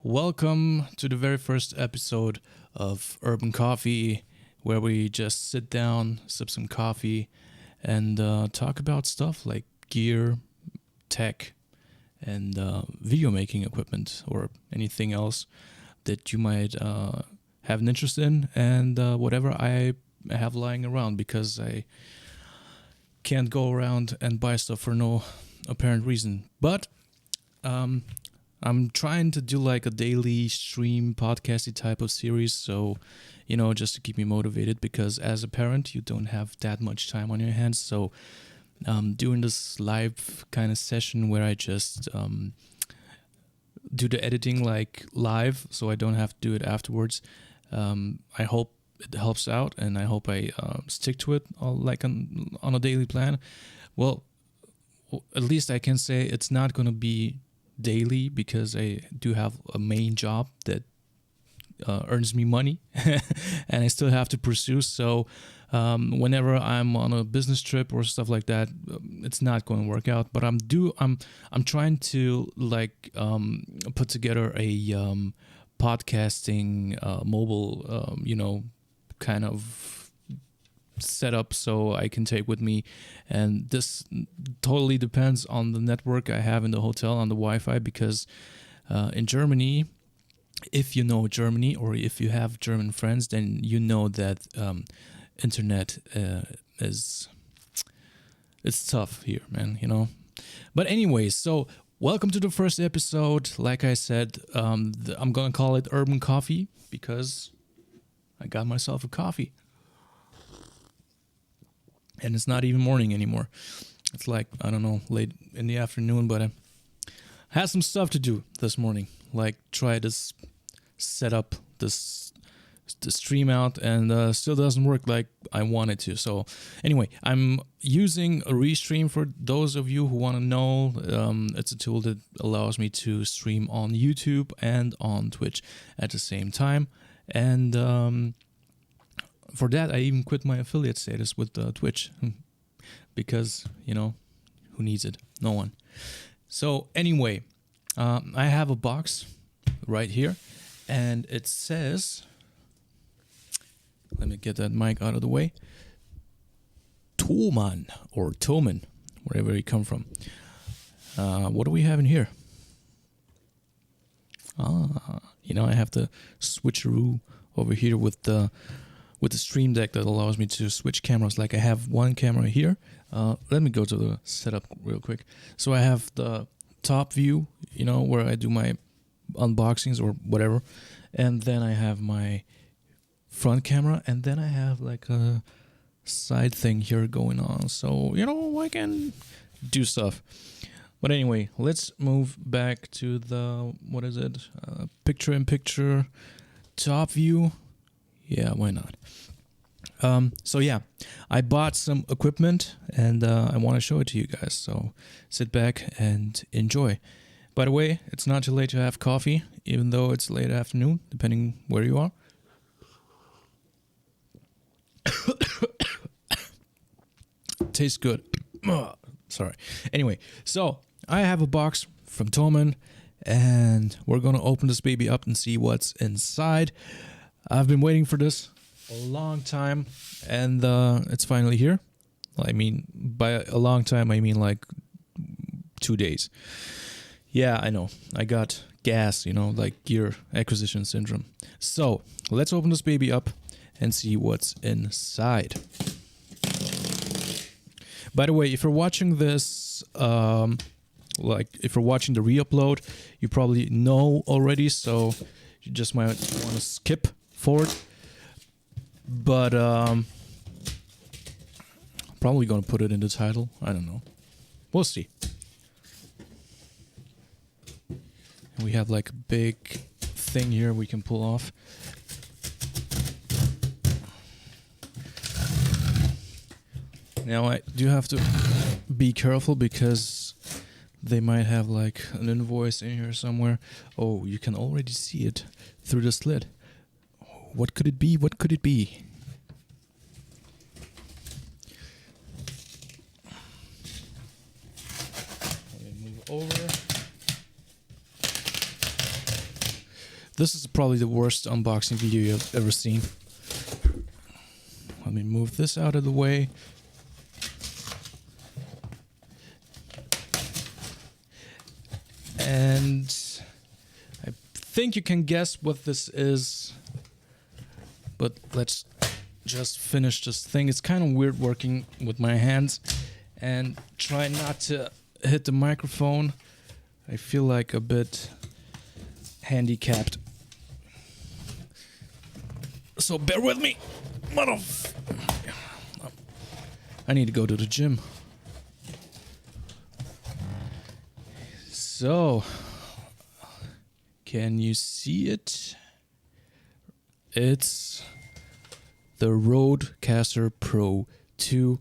Welcome to the very first episode of Urban Coffee, where we just sit down, sip some coffee, and talk about stuff like gear, tech, and video making equipment, or anything else that you might have an interest in, and whatever I have lying around, because I can't go around and buy stuff for no apparent reason. But I'm trying to do like a daily stream podcasty type of series, so just to keep me motivated, because as a parent you don't have that much time on your hands. So doing this live kind of session where I just do the editing like live, so I don't have to do it afterwards. I hope it helps out, and I hope I stick to it like on a daily plan. Well, at least I can say it's not going to be daily, because I do have a main job that earns me money and I still have to pursue. So whenever I'm on a business trip or stuff like that, it's not going to work out. But I'm trying to put together a podcasting mobile kind of setup, so I can take with me, and this totally depends on the network I have in the hotel, on the Wi-Fi, because in Germany, if you know Germany or if you have German friends, then you know that internet it's tough here, man. But anyways, so welcome to the first episode. Like I said, I'm gonna call it Urban Coffee because I got myself a coffee. And it's not even morning anymore. It's like, I don't know, late in the afternoon, but I had some stuff to do this morning. Like try to set up the stream out, and still doesn't work like I wanted to. So anyway, I'm using a Restream for those of you who want to know. It's a tool that allows me to stream on YouTube and on Twitch at the same time. And for that, I even quit my affiliate status with Twitch because, who needs it? No one. So anyway, I have a box right here, and it says, let me get that mic out of the way, Toman or Toman, wherever you come from. What do we have in here? I have the switcheroo over here with the Stream Deck that allows me to switch cameras. Like I have one camera here. Let me go to the setup real quick. So I have the top view, where I do my unboxings or whatever. And then I have my front camera. And then I have like a side thing here going on. So, I can do stuff. But anyway, let's move back to the, picture-in-picture top view. Yeah, why not? So yeah, I bought some equipment, and I want to show it to you guys. So sit back and enjoy. By the way, it's not too late to have coffee, even though it's late afternoon, depending where you are. Tastes good. Sorry. Anyway, so I have a box from Toman, and we're going to open this baby up and see what's inside. I've been waiting for this a long time, and it's finally here. I mean, by a long time, I mean like 2 days. Yeah, I know. I got gas, like gear acquisition syndrome. So let's open this baby up and see what's inside. By the way, if you're watching this, if you're watching the re-upload, you probably know already, so you just might want to skip forward, but probably gonna put it in the title. I don't know, we'll see. And we have like a big thing here we can pull off. Now I do have to be careful because they might have like an invoice in here somewhere. Oh, you can already see it through the slit. What could it be? What could it be? Let me move over. This is probably the worst unboxing video you've ever seen. Let me move this out of the way. And I think you can guess what this is. But let's just finish this thing. It's kind of weird working with my hands and try not to hit the microphone. I feel like a bit handicapped. So bear with me. I need to go to the gym. So, can you see it? It's the Rodecaster Pro 2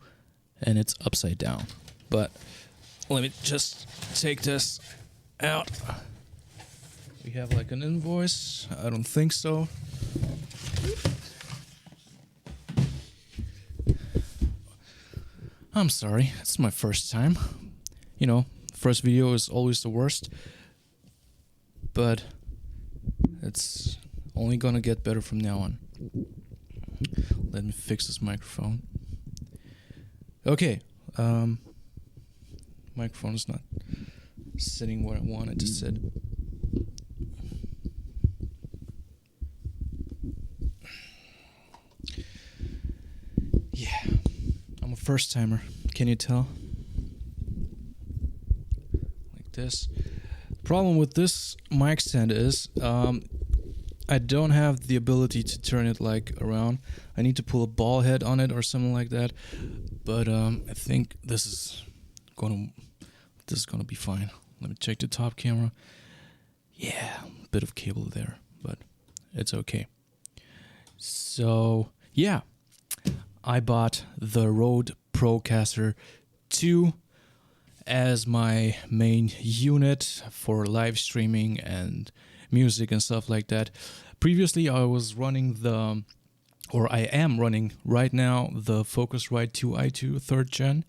and it's upside down. But let me just take this out. We have like an invoice. I don't think so. I'm sorry, it's my first time. You know, first video is always the worst. But it's only gonna get better from now on. Let me fix this microphone. Okay, microphone is not sitting where I want it to sit. Yeah, I'm a first timer. Can you tell? Like this. Problem with this mic stand is I don't have the ability to turn it like around. I need to pull a ball head on it or something like that. But I think this is gonna be fine. Let me check the top camera. Yeah, a bit of cable there, but it's okay. So yeah, I bought the Rode Procaster 2 as my main unit for live streaming and music and stuff like that. Previously I was running I am running right now the Focusrite 2i2 3rd gen,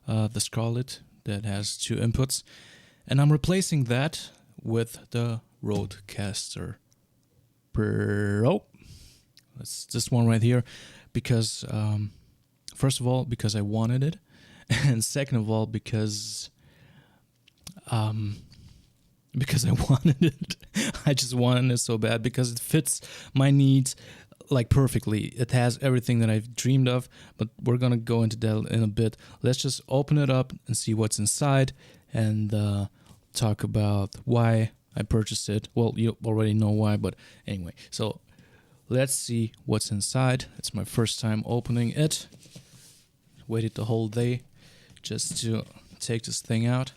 the Scarlett that has 2 inputs, and I'm replacing that with the Rodecaster Pro. That's this one right here, because first of all, because I wanted it, and second of all, because I wanted it. I just wanted it so bad because it fits my needs like perfectly. It has everything that I've dreamed of, but we're gonna go into that in a bit. Let's just open it up and see what's inside and talk about why I purchased it. Well, you already know why, but anyway. So let's see what's inside. It's my first time opening it. Waited the whole day just to take this thing out.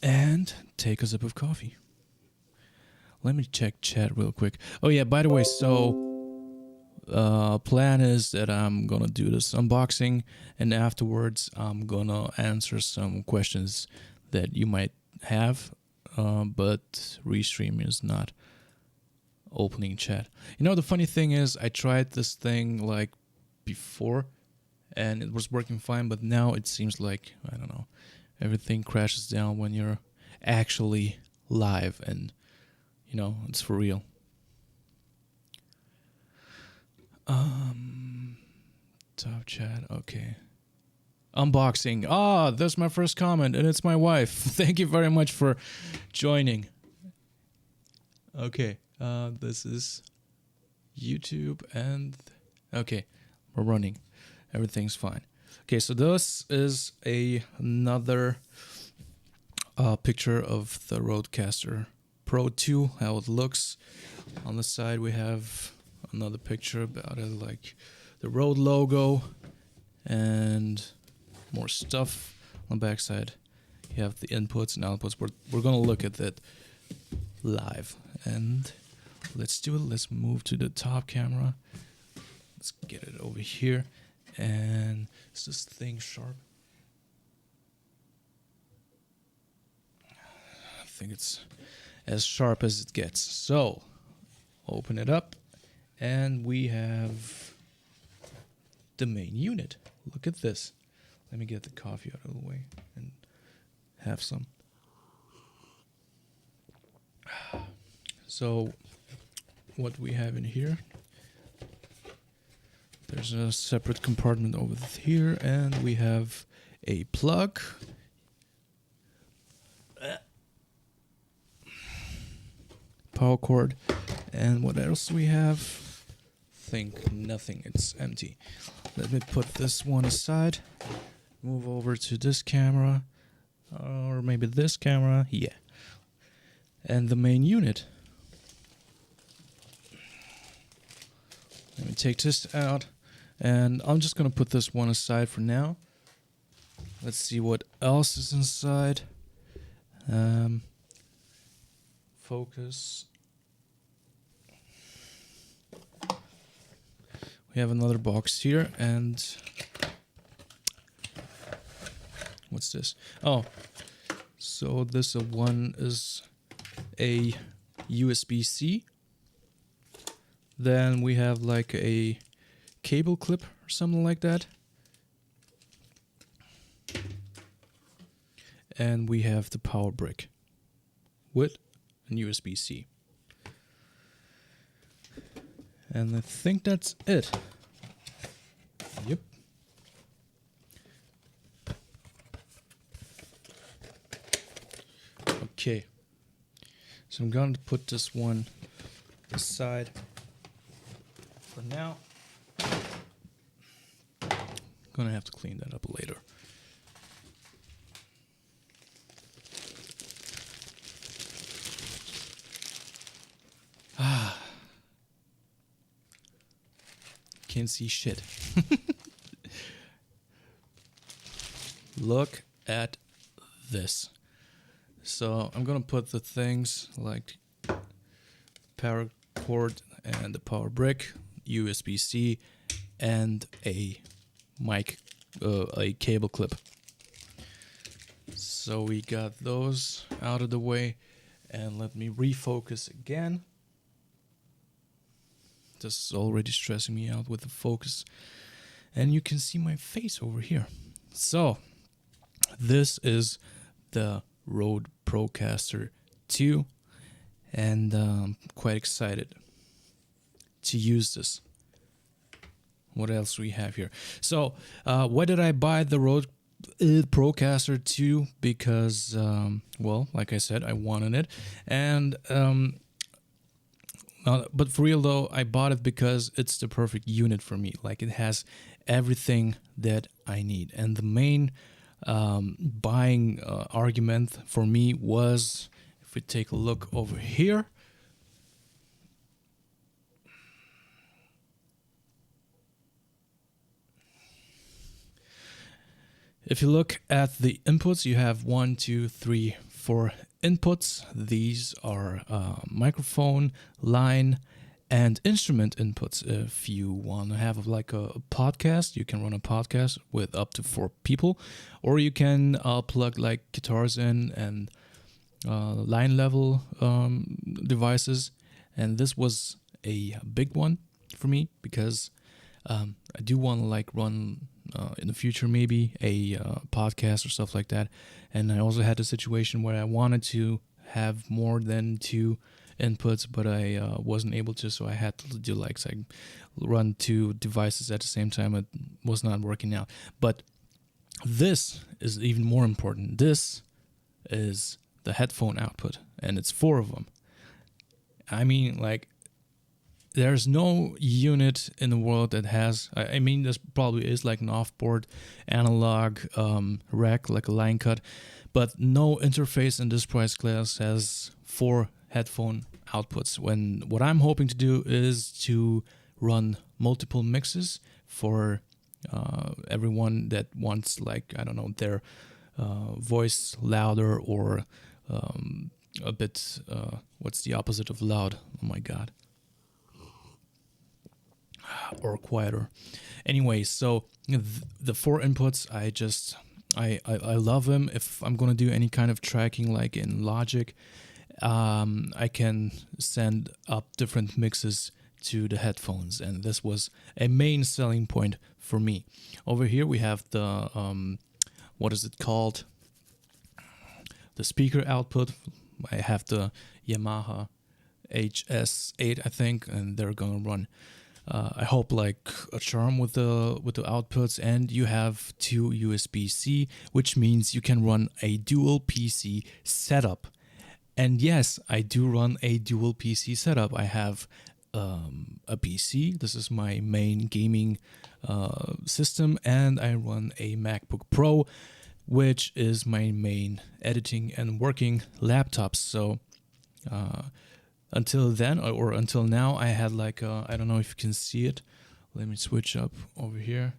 And take a sip of coffee. Let me check chat real quick. Oh yeah, by the way, so plan is that I'm gonna do this unboxing and afterwards I'm gonna answer some questions that you might have, but Restream is not opening chat. You know, the funny thing is I tried this thing like before and it was working fine, but now it seems like, I don't know, everything crashes down when you're actually live and, you know, it's for real. Top chat, okay. Unboxing. Ah, that's my first comment and it's my wife. Thank you very much for joining. Okay, this is YouTube and okay, we're running. Everything's fine. Okay, so this is another picture of the Rodecaster Pro 2, how it looks. On the side we have another picture about it, like the Rode logo and more stuff. On the back side you have the inputs and outputs. We're gonna look at that live, and let's do it. Let's move to the top camera. Let's get it over here. And is this thing sharp? I think it's as sharp as it gets. So open it up and we have the main unit. Look at this. Let me get the coffee out of the way and have some. So what we have in here, there's a separate compartment over here, and we have a plug, power cord, and what else we have? Think nothing, it's empty. Let me put this one aside, move over to this camera, or maybe this camera, yeah. And the main unit. Let me take this out, and I'm just gonna put this one aside for now. Let's see what else is inside. Focus. We have another box here, and what's this? Oh, so this one is a USB-C. Then we have like a cable clip or something like that. And we have the power brick with an USB-C. And I think that's it. Yep. Okay. So I'm going to put this one aside for now. Gonna have to clean that up later. Can't see shit. Look at this. So I'm gonna put the things like power cord and the power brick, USB-C, and a mic, a cable clip. So we got those out of the way, and let me refocus again. This is already stressing me out with the focus, and you can see my face over here. So this is the Rodecaster 2, and I'm quite excited to use this. What else we have here? So why did I buy the Rodecaster 2? Because well, like I said, I wanted it, and but for real though, I bought it because it's the perfect unit for me. Like, it has everything that I need. And the main buying argument for me was, if we take a look over here, if you look at the inputs, you have 1, 2, 3, 4 inputs. These are microphone, line, and instrument inputs. If you want to have like a podcast, you can run a podcast with up to 4 people, or you can plug like guitars in and line level devices. And this was a big one for me because I do want to like run in the future maybe a podcast or stuff like that. And I also had a situation where I wanted to have more than 2 inputs, but I wasn't able to, so I had to do like run 2 devices at the same time. It was not working out. But this is even more important. This is the headphone output, and it's 4 of them. I mean, like, there's no unit in the world that has, I mean, this probably is like an off-board analog rack, like a line cut, but no interface in this price class has 4 headphone outputs. When what I'm hoping to do is to run multiple mixes for everyone that wants, like, I don't know, their voice louder or a bit, what's the opposite of loud? Oh my God. Or quieter. Anyway, so the 4 inputs, I love them. If I'm gonna do any kind of tracking like in Logic, I can send up different mixes to the headphones, and this was a main selling point for me. Over here we have the what is it called? The speaker output. I have the Yamaha HS8, I think, and they're gonna run. I hope like a charm with the outputs, and you have 2 USB-C, which means you can run a dual PC setup. And yes, I do run a dual PC setup. I have a PC. This is my main gaming system, and I run a MacBook Pro, which is my main editing and working laptop. So until then, or until now, I had like I don't know if you can see it. Let me switch up over here.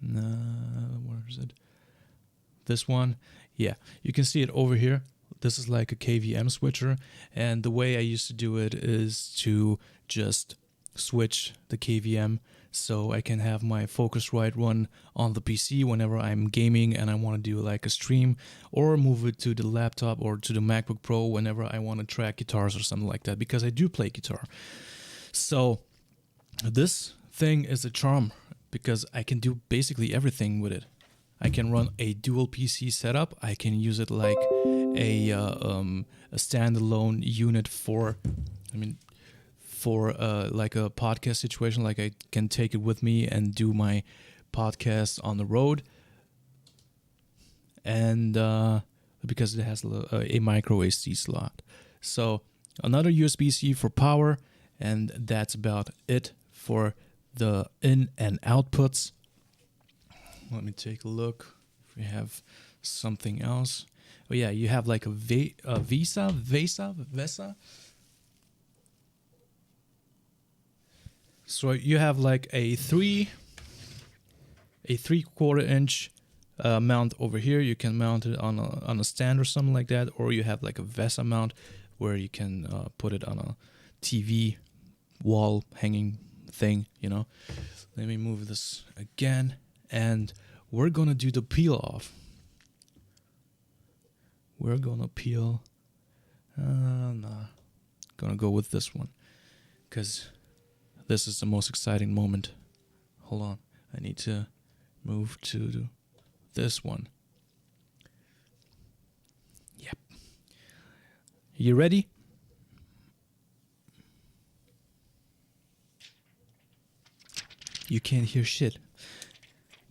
Where is it? This one. Yeah, you can see it over here. This is like a KVM switcher, and the way I used to do it is to just switch the KVM so I can have my Focusrite run on the PC whenever I'm gaming and I want to do like a stream, or move it to the laptop or to the MacBook Pro whenever I want to track guitars or something like that, because I do play guitar. So this thing is a charm because I can do basically everything with it. I can run a dual PC setup. I can use it like a standalone unit for like a podcast situation. Like I can take it with me and do my podcast on the road. And because it has a micro SD slot. So another USB-C for power, and that's about it for the in and outputs. Let me take a look if we have something else. Oh yeah, you have like a VESA. So you have like a 3/4 inch mount over here. You can mount it on a stand or something like that, or you have like a VESA mount where you can put it on a TV wall hanging thing. You know. Let me move this again. And we're gonna do the peel off. We're gonna peel. Gonna go with this one, because this is the most exciting moment. Hold on, I need to move to this one. Yep. You ready? You can't hear shit.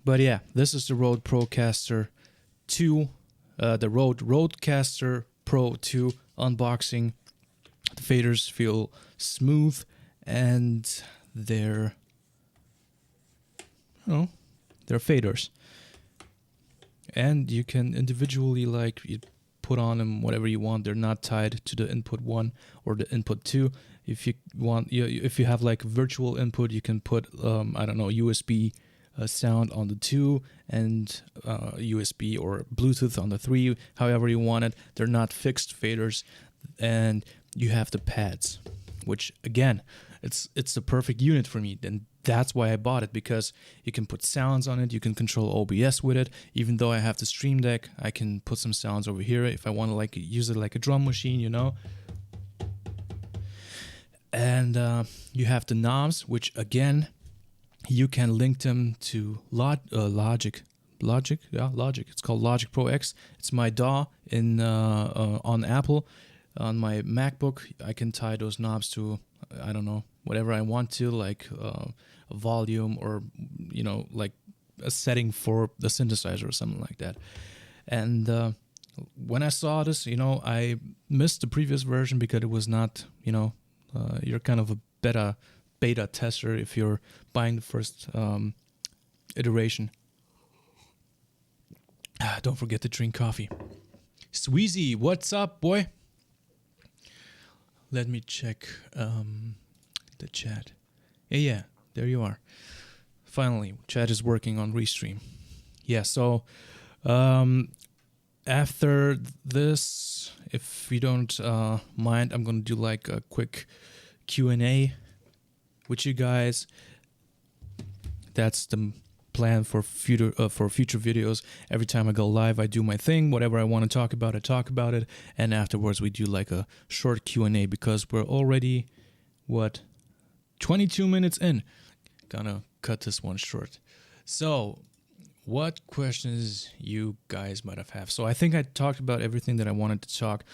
But yeah, this is the Rode Procaster 2, the Rodecaster Pro 2 unboxing. The faders feel smooth, and they're faders. And you can individually you put on them whatever you want. They're not tied to the input 1 or the input 2. If you want, if you have like virtual input, you can put USB sound on the 2 and USB or Bluetooth on the 3, however you want it. They're not fixed faders, and you have the pads, which again, it's the perfect unit for me, and that's why I bought it, because you can put sounds on it, you can control OBS with it. Even though I have the Stream Deck, I can put some sounds over here if I want to use it like a drum machine, you know. And you have the knobs, which again, you can link them to Logic. It's called Logic Pro X. It's my DAW on Apple. On my MacBook, I can tie those knobs to, I don't know, whatever I want to, like a volume or, like a setting for the synthesizer or something like that. And when I saw this, I missed the previous version because it was not, you're kind of a beta tester if you're buying the first iteration. Don't forget to drink coffee. Sweezy, what's up, boy? Let me check the chat. Yeah, there you are. Finally, chat is working on Restream. Yeah, so after this, if you don't mind, I'm going to do like a quick Q&A with you guys. That's the plan for future videos. Every time I go live, I do my thing. Whatever I want to talk about, I talk about it. And afterwards, we do like a short Q&A, because we're already, 22 minutes in. Gonna cut this one short. So, what questions you guys might have? So I think I talked about everything that I wanted to talk.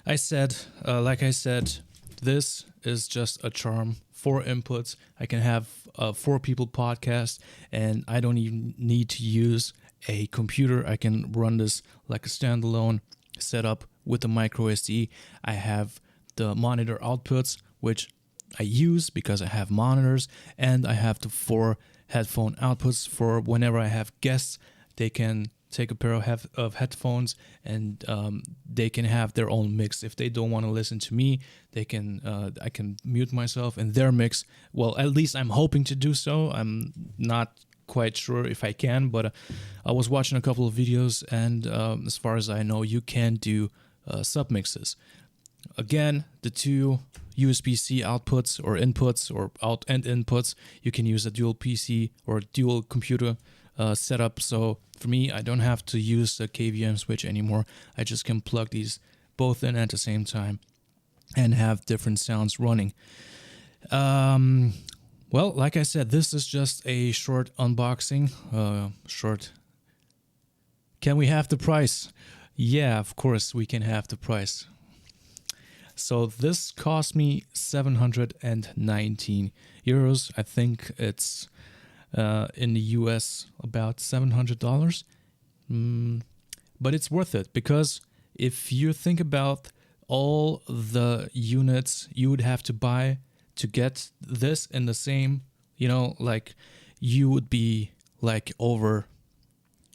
Like I said, this is just a charm. 4 inputs. I can have a 4 people podcast, and I don't even need to use a computer. I can run this like a standalone setup with the micro SD. I have the monitor outputs, which I use because I have monitors, and I have the 4 headphone outputs for whenever I have guests. They can take a pair of headphones, and they can have their own mix. If they don't want to listen to me, they can. I can mute myself in their mix. Well, at least I'm hoping to do so. I'm not quite sure if I can, but I was watching a couple of videos, and as far as I know, you can do submixes. Again, the 2 USB-C outputs or inputs or out and inputs, you can use a dual PC or dual computer setup. So for me, I don't have to use the KVM switch anymore. I just can plug these both in at the same time and have different sounds running. Well, like I said, this is just a short unboxing. Can we have the price? Yeah, of course we can have the price. So this cost me 719 euros. I think it's in the US about $700. But it's worth it, because if you think about all the units you would have to buy to get this in the same, like you would be like over,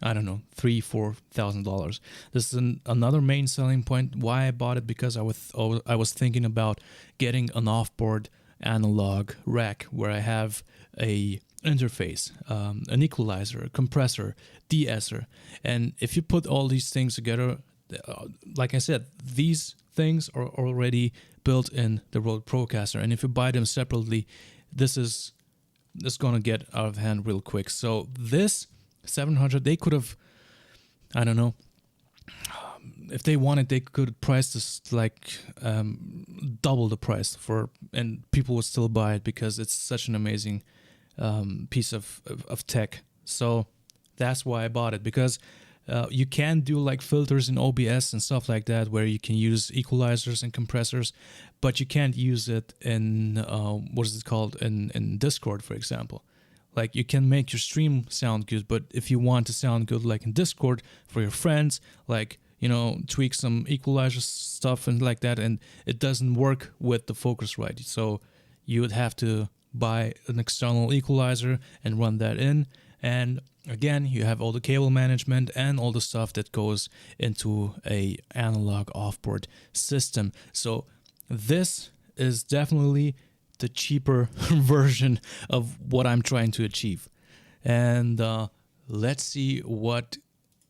I don't know, $3,000-$4,000. This is another main selling point why I bought it, because I was thinking about getting an off-board analog rack where I have a interface, an equalizer, a compressor, de-esser, and if you put all these things together, like I said, these things are already built in the Rodecaster, and if you buy them separately, this is gonna get out of hand real quick. So this 700, they could have, I don't know, if they wanted, they could price this like double the price and people would still buy it, because it's such an amazing piece of tech. So that's why I bought it, because you can do like filters in OBS and stuff like that, where you can use equalizers and compressors, but you can't use it in what is it called, in Discord, for example. Like, you can make your stream sound good, but if you want to sound good like in Discord for your friends, like, tweak some equalizer stuff and like that, and it doesn't work with the Focusrite. So you would have to buy an external equalizer and run that in. And again, you have all the cable management and all the stuff that goes into a analog offboard system. So this is definitely the cheaper version of what I'm trying to achieve. And let's see what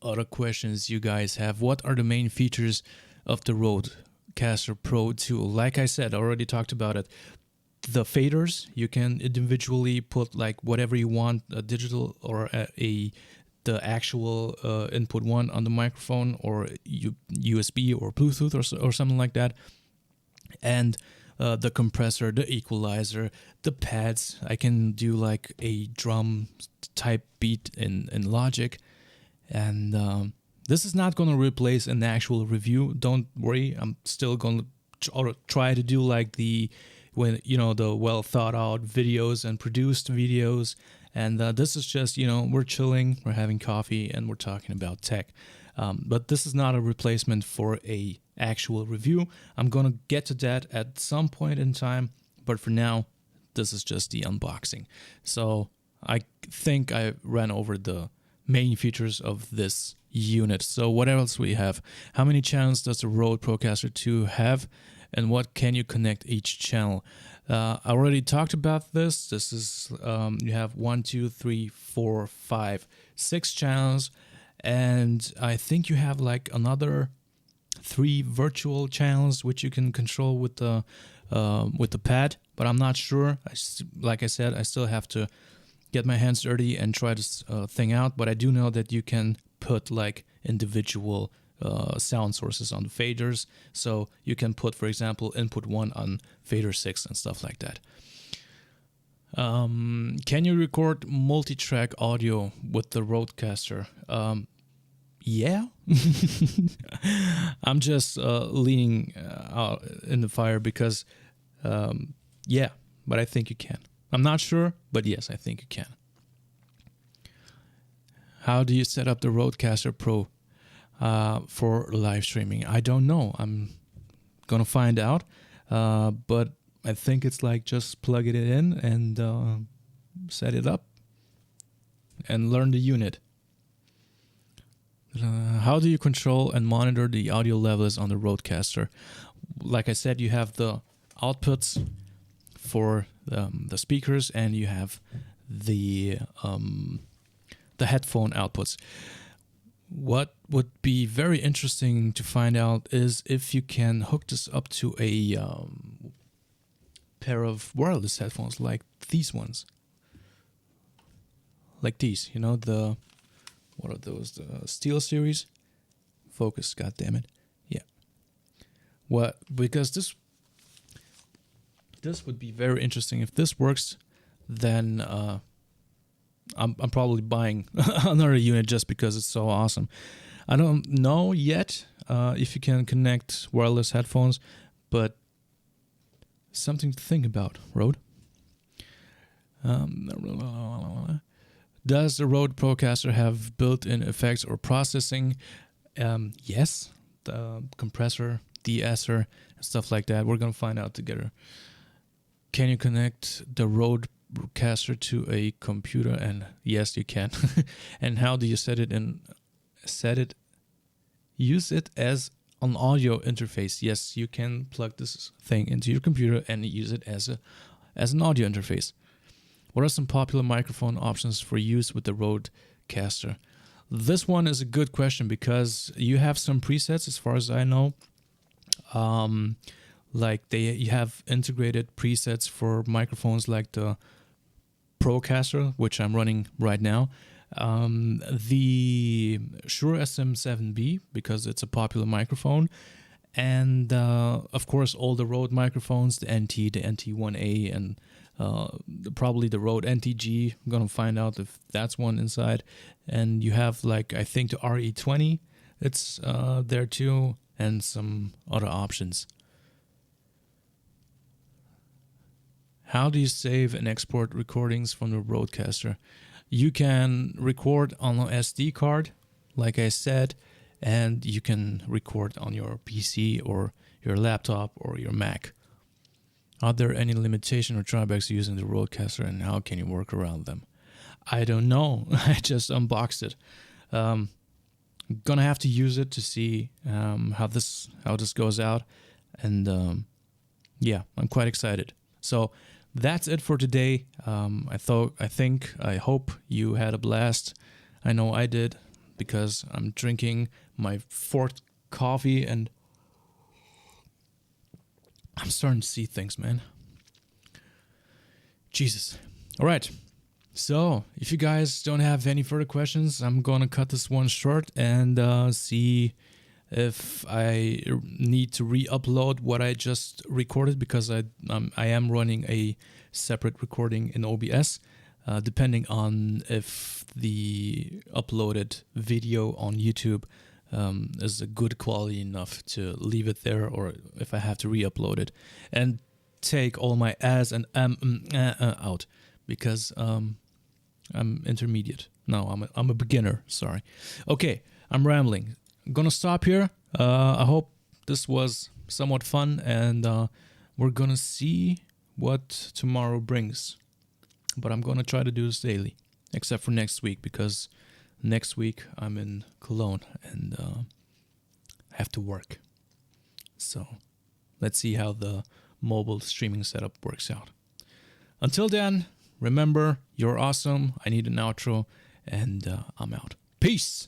other questions you guys have. What are the main features of the Rodecaster Pro 2? Like I said, I already talked about it. The faders, you can individually put like whatever you want, a digital or the actual input one on the microphone, or USB or Bluetooth or something like that. And the compressor, the equalizer, the pads. I can do like a drum type beat in Logic. And this is not going to replace an actual review. Don't worry. I'm still going to try to do like the well thought out videos and produced videos. And this is just, we're chilling, we're having coffee, and we're talking about tech. But this is not a replacement for a actual review. I'm going to get to that at some point in time, but for now, this is just the unboxing. So I think I ran over the main features of this unit. So what else we have? How many channels does the Rodecaster 2 have, and what can you connect each channel? I already talked about this. This is you have 1, 2, 3, 4, 5, 6 channels, and I think you have like another 3 virtual channels which you can control with the pad, but I'm not sure. Like I said, I still have to get my hands dirty and try this thing out, but I do know that you can put like individual sound sources on the faders, so you can put, for example, input 1 on fader 6 and stuff like that. Can you record multi-track audio with the Rodecaster? Yeah. I'm just leaning out in the fire because, yeah, but I think you can. I'm not sure, but yes, I think you can. How do you set up the Rodecaster Pro for live streaming? I don't know. I'm gonna find out, but I think it's like just plug it in and set it up and learn the unit. How do you control and monitor the audio levels on the Rodecaster? Like I said, you have the outputs for the speakers, and you have the headphone outputs. What would be very interesting to find out is if you can hook this up to a pair of wireless headphones like these ones. Like these, you know, what are those? The Steel Series? Focus, god damn it. Yeah. Because this would be very interesting. If this works, then I'm probably buying another unit just because it's so awesome. I don't know yet if you can connect wireless headphones, but something to think about, Rode. Does the Rode Procaster have built-in effects or processing? Yes, the compressor, de-esser, and stuff like that. We're going to find out together. Can you connect the Rodecaster to a computer? And yes, you can. And how do you use it as an audio interface? Yes, you can plug this thing into your computer and use it as an audio interface. What are some popular microphone options for use with the Rodecaster? This one is a good question because you have some presets, as far as I know. You have integrated presets for microphones like the Procaster, which I'm running right now. The Shure SM7B, because it's a popular microphone. And of course, all the Rode microphones, the NT, the NT1A, and probably the Rode NTG. I'm going to find out if that's one inside. And you have, I think the RE20. It's there too, and some other options. How do you save and export recordings from the Rodecaster? You can record on an SD card, like I said, and you can record on your PC or your laptop or your Mac. Are there any limitations or drawbacks using the Rodecaster, and how can you work around them? I don't know. I just unboxed it. I'm gonna have to use it to see how this goes out, and yeah, I'm quite excited. So that's it for today. I hope you had a blast. I know I did, because I'm drinking my fourth coffee and I'm starting to see things, man. Jesus. All right. So if you guys don't have any further questions, I'm going to cut this one short and see if I need to re-upload what I just recorded, because I am running a separate recording in OBS, depending on if the uploaded video on YouTube is a good quality enough to leave it there, or if I have to re-upload it and take all my as and out, because I'm intermediate. No, I'm a beginner. Sorry. Okay, I'm rambling. I'm gonna stop here. I hope this was somewhat fun, and we're gonna see what tomorrow brings. But I'm gonna try to do this daily, except for next week, because next week I'm in Cologne and have to work. So let's see how the mobile streaming setup works out. Until then, remember, you're awesome. I need an outro, and I'm out. Peace.